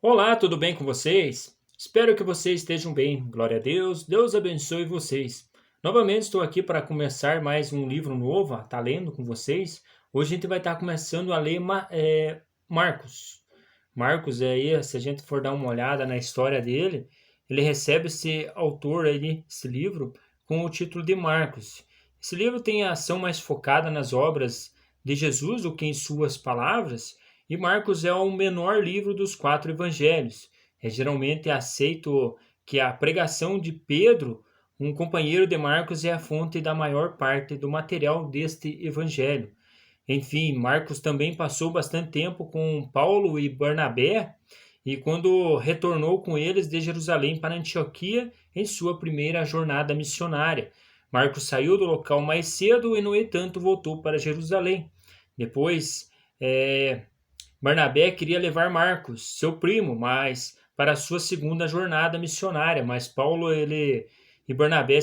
Olá, tudo bem com vocês? Espero que vocês estejam bem. Glória a Deus. Deus abençoe vocês. Novamente estou aqui para começar mais um livro novo, tá lendo com vocês. Hoje a gente vai estar começando a ler Marcos. Marcos aí, se a gente for dar uma olhada na história dele, ele recebe esse autor aí, esse livro, com o título de Marcos. Esse livro tem a ação mais focada nas obras de Jesus do que em suas palavras, e Marcos é o menor livro dos quatro evangelhos. É geralmente aceito que a pregação de Pedro, um companheiro de Marcos, é a fonte da maior parte do material deste evangelho. Enfim, Marcos também passou bastante tempo com Paulo e Barnabé, e quando retornou com eles de Jerusalém para Antioquia em sua primeira jornada missionária. Marcos saiu do local mais cedo e, no entanto, voltou para Jerusalém. Depois, é, Barnabé queria levar Marcos, seu primo, mas para a sua segunda jornada missionária, mas Paulo e Barnabé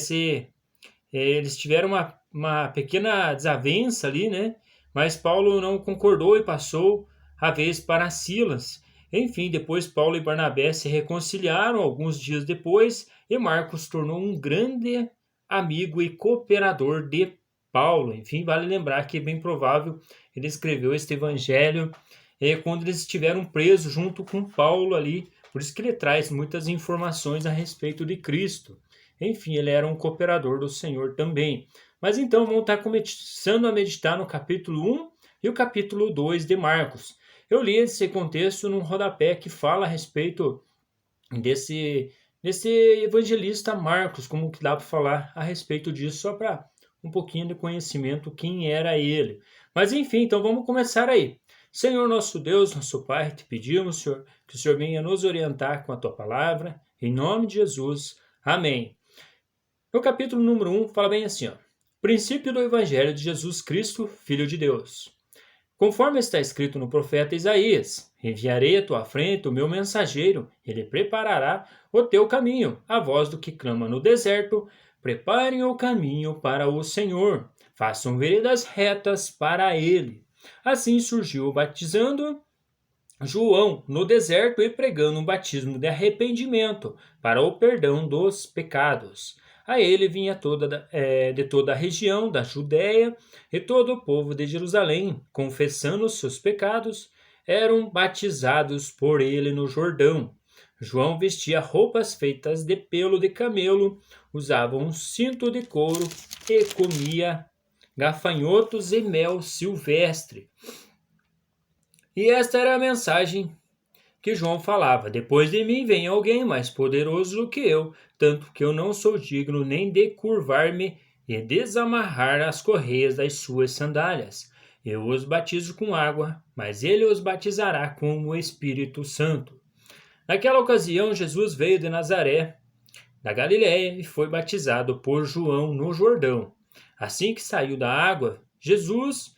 eles tiveram uma pequena desavença ali, né? Mas Paulo não concordou e passou a vez para Silas. Enfim, depois Paulo e Barnabé se reconciliaram alguns dias depois e Marcos tornou um grande amigo e cooperador de Paulo. Enfim, vale lembrar que é bem provável ele escreveu este evangelho quando eles estiveram presos junto com Paulo ali. Por isso que ele traz muitas informações a respeito de Cristo. Enfim, ele era um cooperador do Senhor também. Mas então vamos estar começando a meditar no capítulo 1 e o capítulo 2 de Marcos. Eu li esse contexto num rodapé que fala a respeito desse evangelista Marcos, como que dá para falar a respeito disso, só para um pouquinho de conhecimento quem era ele. Mas enfim, então vamos começar aí. Senhor nosso Deus, nosso Pai, te pedimos, Senhor, que o Senhor venha nos orientar com a tua palavra, em nome de Jesus. Amém. No capítulo número 1 fala bem assim, ó. Princípio do Evangelho de Jesus Cristo, Filho de Deus. Conforme está escrito no profeta Isaías, enviarei à tua frente o meu mensageiro, ele preparará o teu caminho, a voz do que clama no deserto, preparem o caminho para o Senhor, façam veredas retas para ele. Assim surgiu batizando João no deserto e pregando um batismo de arrependimento para o perdão dos pecados. A ele vinha de toda a região da Judéia e todo o povo de Jerusalém, confessando os seus pecados, eram batizados por ele no Jordão. João vestia roupas feitas de pelo de camelo, usava um cinto de couro e comia gafanhotos e mel silvestre. E esta era a mensagem que João falava: depois de mim vem alguém mais poderoso do que eu, tanto que eu não sou digno nem de curvar-me e desamarrar as correias das suas sandálias. Eu os batizo com água, mas ele os batizará com o Espírito Santo. Naquela ocasião, Jesus veio de Nazaré, da Galiléia, e foi batizado por João no Jordão. Assim que saiu da água, Jesus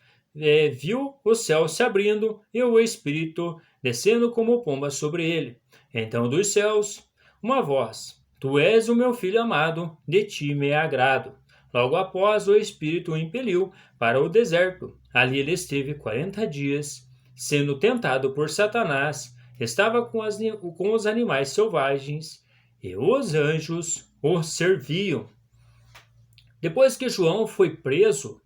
viu o céu se abrindo e o Espírito descendo como pomba sobre ele. Então dos céus, uma voz: Tu és o meu filho amado, de ti me agrado. Logo após, o Espírito o impeliu para o deserto. Ali ele esteve 40 dias, sendo tentado por Satanás. Estava com os animais selvagens e os anjos o serviam. Depois que João foi preso,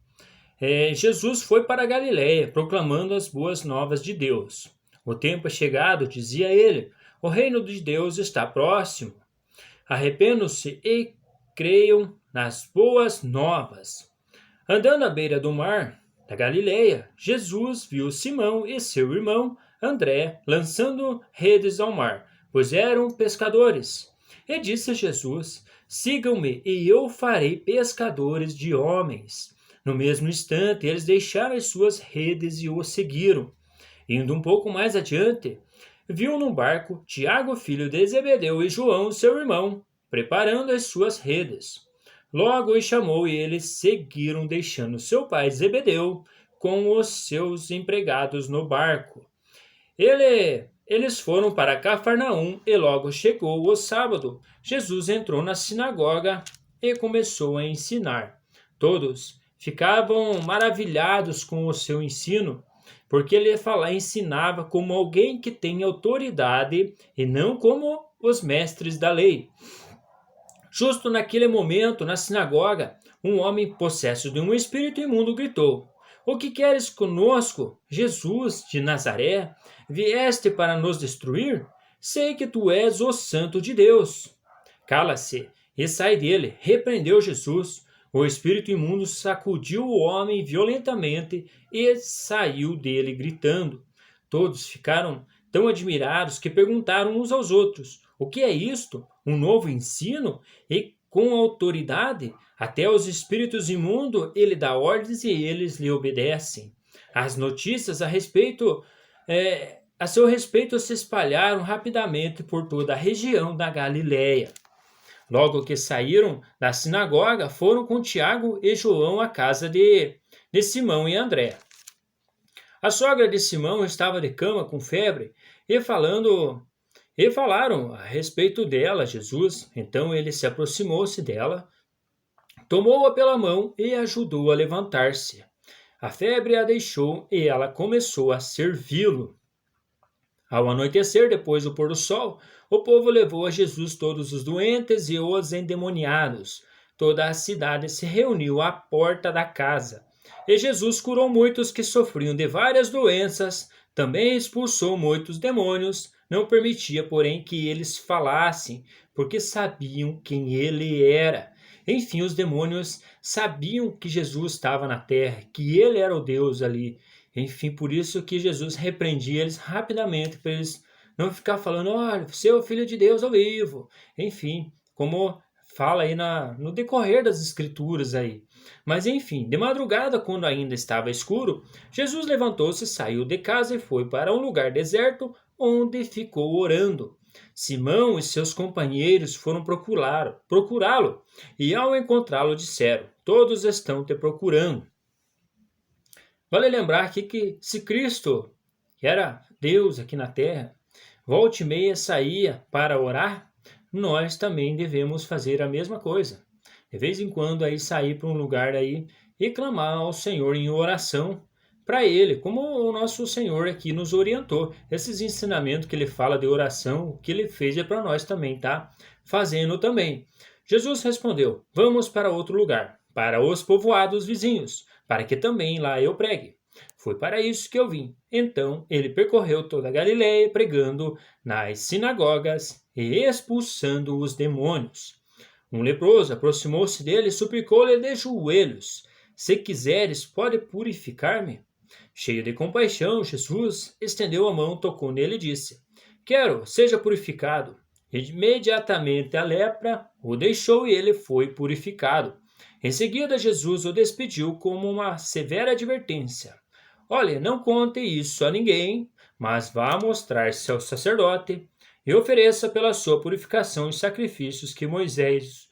Jesus foi para a Galiléia, proclamando as boas novas de Deus. O tempo é chegado, dizia ele, o reino de Deus está próximo. Arrependam-se e creiam nas boas novas. Andando à beira do mar da Galiléia, Jesus viu Simão e seu irmão André lançando redes ao mar, pois eram pescadores. E disse a Jesus: Sigam-me e eu farei pescadores de homens. No mesmo instante, eles deixaram as suas redes e o seguiram. Indo um pouco mais adiante, viu num barco Tiago, filho de Zebedeu, e João, seu irmão, preparando as suas redes. Logo os chamou e eles seguiram, deixando seu pai Zebedeu com os seus empregados no barco. Eles foram para Cafarnaum e logo chegou o sábado. Jesus entrou na sinagoga e começou a ensinar. Todos ficavam maravilhados com o seu ensino. porque ele ensinava como alguém que tem autoridade e não como os mestres da lei. Justo naquele momento, na sinagoga, um homem possesso de um espírito imundo gritou: O que queres conosco, Jesus de Nazaré? Vieste para nos destruir? Sei que tu és o Santo de Deus. Cala-se e sai dele, repreendeu Jesus. O espírito imundo sacudiu o homem violentamente e saiu dele gritando. Todos ficaram tão admirados que perguntaram uns aos outros: O que é isto? Um novo ensino? E com autoridade? Até os espíritos imundos ele dá ordens e eles lhe obedecem. As notícias a seu respeito se espalharam rapidamente por toda a região da Galiléia. Logo que saíram da sinagoga, foram com Tiago e João à casa de Simão e André. A sogra de Simão estava de cama com febre e falaram a respeito dela a Jesus. Então ele se aproximou-se dela, tomou-a pela mão e ajudou a levantar-se. A febre a deixou e ela começou a servi-lo. Ao anoitecer, depois do pôr do sol, o povo levou a Jesus todos os doentes e os endemoniados. Toda a cidade se reuniu à porta da casa. E Jesus curou muitos que sofriam de várias doenças, também expulsou muitos demônios, não permitia, porém, que eles falassem, porque sabiam quem ele era. Enfim, os demônios sabiam que Jesus estava na terra, que ele era o Deus ali. Enfim, por isso que Jesus repreendia eles rapidamente, para eles não ficar falando: olha, você é o Filho de Deus ao vivo. Enfim, como fala aí no decorrer das escrituras aí. Mas enfim, de madrugada, quando ainda estava escuro, Jesus levantou-se, saiu de casa e foi para um lugar deserto, onde ficou orando. Simão e seus companheiros foram procurá-lo, e ao encontrá-lo disseram: Todos estão te procurando. Vale lembrar aqui que se Cristo, que era Deus aqui na terra, volta e meia saía para orar, nós também devemos fazer a mesma coisa. De vez em quando aí sair para um lugar aí e clamar ao Senhor em oração para Ele, como o nosso Senhor aqui nos orientou. Esses ensinamentos que Ele fala de oração, o que Ele fez é para nós também, tá? Fazendo também. Jesus respondeu: Vamos para outro lugar, para os povoados vizinhos, para que também lá eu pregue. Foi para isso que eu vim. Então ele percorreu toda a Galiléia, pregando nas sinagogas e expulsando os demônios. Um leproso aproximou-se dele e suplicou-lhe de joelhos: Se quiseres, pode purificar-me? Cheio de compaixão, Jesus estendeu a mão, tocou nele e disse: Quero, seja purificado. Imediatamente a lepra o deixou e ele foi purificado. Em seguida, Jesus o despediu como uma severa advertência: Olhe, não conte isso a ninguém, mas vá mostrar-se ao sacerdote e ofereça pela sua purificação os sacrifícios que Moisés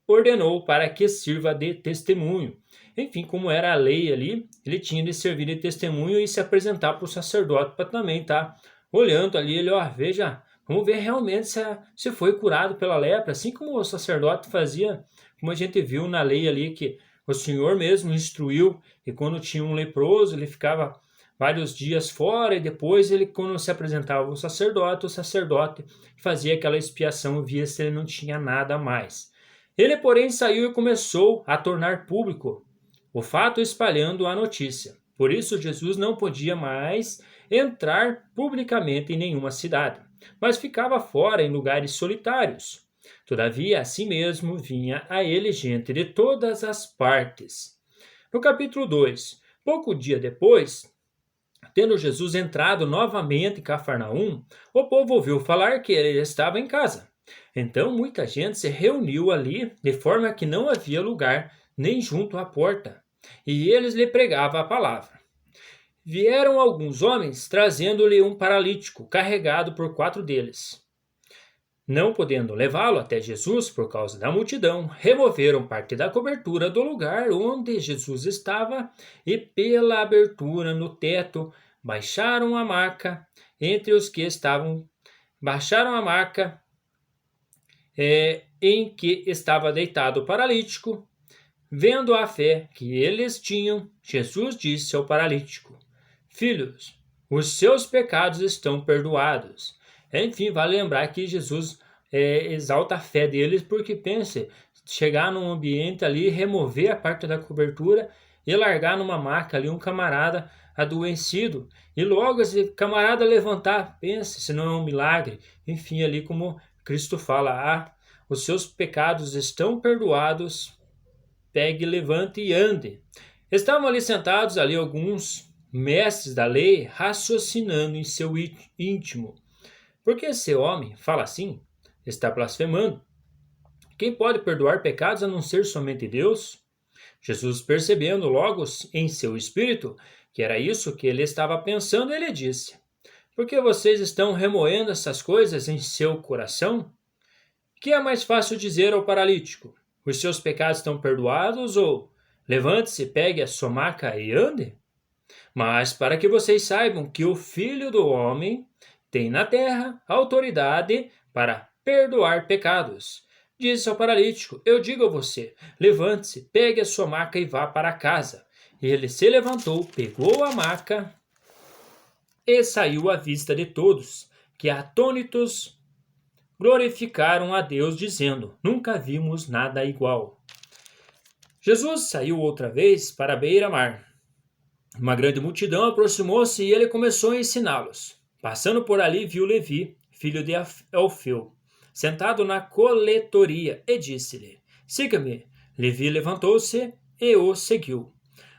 ordenou para que sirva de testemunho. Enfim, como era a lei ali, ele tinha de servir de testemunho e se apresentar para o sacerdote para também estar olhando ali, ele, veja, vamos ver realmente se foi curado pela lepra, assim como o sacerdote fazia, como a gente viu na lei ali, que o Senhor mesmo instruiu, e quando tinha um leproso, ele ficava vários dias fora, e depois ele, quando se apresentava ao sacerdote, o sacerdote fazia aquela expiação e via se ele não tinha nada mais. Ele, porém, saiu e começou a tornar público o fato, espalhando a notícia. Por isso, Jesus não podia mais entrar publicamente em nenhuma cidade, mas ficava fora em lugares solitários. Todavia, assim mesmo, vinha a ele gente de todas as partes. No capítulo 2, pouco dia depois, tendo Jesus entrado novamente em Cafarnaum, o povo ouviu falar que ele estava em casa. Então muita gente se reuniu ali, de forma que não havia lugar nem junto à porta, e eles lhe pregavam a palavra. Vieram alguns homens trazendo-lhe um paralítico, carregado por 4 deles. Não podendo levá-lo até Jesus por causa da multidão, removeram parte da cobertura do lugar onde Jesus estava e, pela abertura no teto, baixaram a maca em que estava deitado o paralítico. Vendo a fé que eles tinham, Jesus disse ao paralítico: filhos, os seus pecados estão perdoados. Enfim, vale lembrar que Jesus exalta a fé deles, porque pense, chegar num ambiente ali, remover a parte da cobertura e largar numa maca ali um camarada adoecido, e logo esse camarada levantar, pense, se não é um milagre. Enfim, ali como Cristo fala, os seus pecados estão perdoados, pegue, levante e ande. Estavam ali sentados ali alguns mestres da lei, raciocinando em seu íntimo. Por que esse homem fala assim? Está blasfemando. Quem pode perdoar pecados a não ser somente Deus? Jesus, percebendo logo em seu espírito que era isso que ele estava pensando, ele disse: Por que vocês estão remoendo essas coisas em seu coração? Que é mais fácil dizer ao paralítico: Os seus pecados estão perdoados, ou levante-se, pegue a sua maca e ande? Mas para que vocês saibam que o Filho do Homem tem na terra autoridade para perdoar pecados. Disse ao paralítico: Eu digo a você, levante-se, pegue a sua maca e vá para casa. E ele se levantou, pegou a maca e saiu à vista de todos, que atônitos glorificaram a Deus, dizendo: Nunca vimos nada igual. Jesus saiu outra vez para a beira-mar. Uma grande multidão aproximou-se e ele começou a ensiná-los. Passando por ali, viu Levi, filho de Alfeu, sentado na coletoria, e disse-lhe: Siga-me. Levi levantou-se e o seguiu.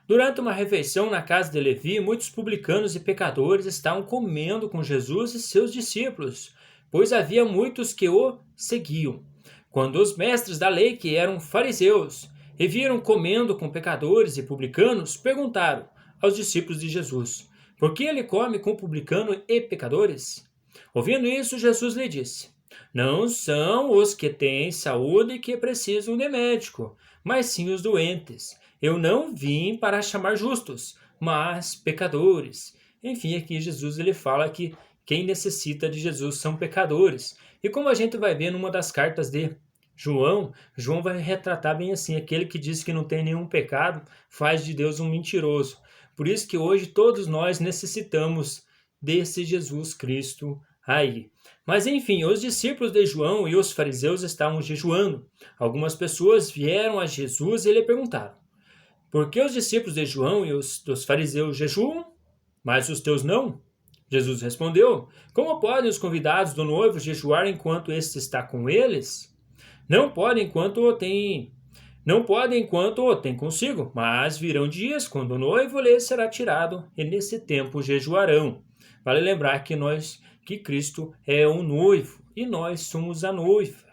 Durante uma refeição na casa de Levi, muitos publicanos e pecadores estavam comendo com Jesus e seus discípulos, pois havia muitos que o seguiam. Quando os mestres da lei, que eram fariseus, e viram comendo com pecadores e publicanos, perguntaram aos discípulos de Jesus: Por que ele come com publicanos e pecadores? Ouvindo isso, Jesus lhe disse: Não são os que têm saúde que precisam de médico, mas sim os doentes. Eu não vim para chamar justos, mas pecadores. Enfim, aqui Jesus ele fala que quem necessita de Jesus são pecadores. E como a gente vai ver numa das cartas de João vai retratar bem assim: aquele que diz que não tem nenhum pecado faz de Deus um mentiroso. Por isso que hoje todos nós necessitamos desse Jesus Cristo aí. Mas enfim, os discípulos de João e os fariseus estavam jejuando. Algumas pessoas vieram a Jesus e lhe perguntaram: Por que os discípulos de João e os dos fariseus jejuam, mas os teus não? Jesus respondeu: Como podem os convidados do noivo jejuar enquanto este está com eles? Não podem enquanto o tem consigo, mas virão dias quando o noivo lhes será tirado, e nesse tempo jejuarão. Vale lembrar que Cristo é o noivo e nós somos a noiva.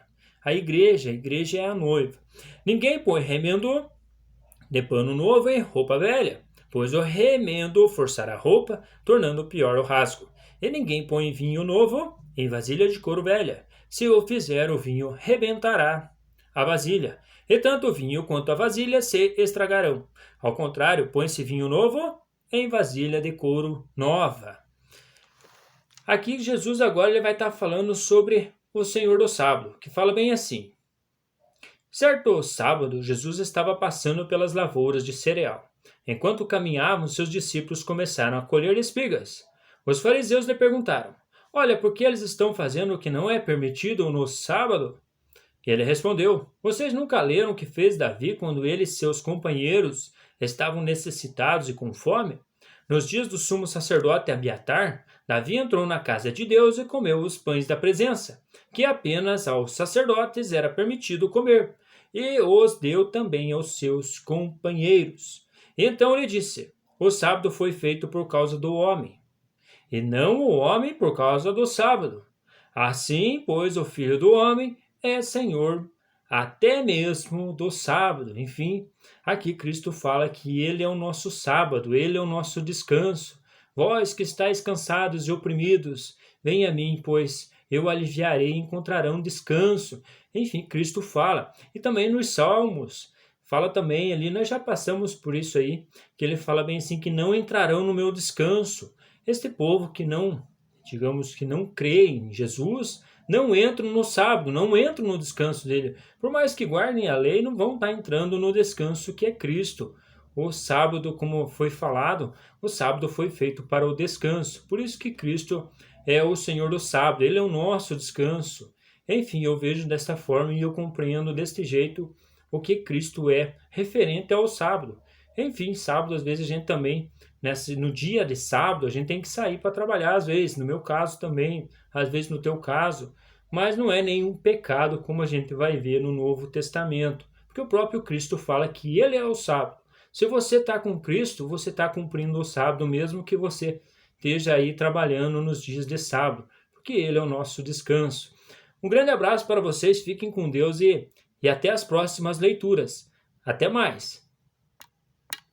A igreja é a noiva. Ninguém põe remendo de pano novo em roupa velha, pois o remendo forçará a roupa, tornando pior o rasgo. E ninguém põe vinho novo em vasilha de couro velha. Se o fizer, o vinho rebentará a vasilha, e tanto o vinho quanto a vasilha se estragarão. Ao contrário, põe-se vinho novo em vasilha de couro nova. Aqui Jesus agora ele vai estar falando sobre o Senhor do sábado, que fala bem assim: Certo sábado, Jesus estava passando pelas lavouras de cereal. Enquanto caminhavam, seus discípulos começaram a colher espigas. Os fariseus lhe perguntaram: Olha, por que eles estão fazendo o que não é permitido no sábado? Ele respondeu: Vocês nunca leram o que fez Davi quando ele e seus companheiros estavam necessitados e com fome? Nos dias do sumo sacerdote Abiatar, Davi entrou na casa de Deus e comeu os pães da presença, que apenas aos sacerdotes era permitido comer, e os deu também aos seus companheiros. Então ele disse: O sábado foi feito por causa do homem, e não o homem por causa do sábado. Assim, pois, o Filho do Homem é Senhor até mesmo do sábado. Enfim, aqui Cristo fala que Ele é o nosso sábado, Ele é o nosso descanso. Vós que estáis cansados e oprimidos, venha a mim, pois eu aliviarei e encontrarão descanso. Enfim, Cristo fala. E também nos Salmos, fala também ali, nós já passamos por isso aí, que ele fala bem assim, que não entrarão no meu descanso. Este povo que não, digamos que não crê em Jesus, não entram no sábado, não entram no descanso dele. Por mais que guardem a lei, não vão estar entrando no descanso que é Cristo. o sábado, como foi falado, o sábado foi feito para o descanso. Por isso que Cristo é o Senhor do sábado, Ele é o nosso descanso. Enfim, eu vejo desta forma e eu compreendo deste jeito o que Cristo é referente ao sábado. Enfim, sábado, às vezes a gente também, no dia de sábado, a gente tem que sair para trabalhar, às vezes, no meu caso também, às vezes no teu caso, mas não é nenhum pecado, como a gente vai ver no Novo Testamento, porque o próprio Cristo fala que Ele é o sábado. Se você está com Cristo, você está cumprindo o sábado, mesmo que você esteja aí trabalhando nos dias de sábado, porque Ele é o nosso descanso. Um grande abraço para vocês, fiquem com Deus e até as próximas leituras. Até mais!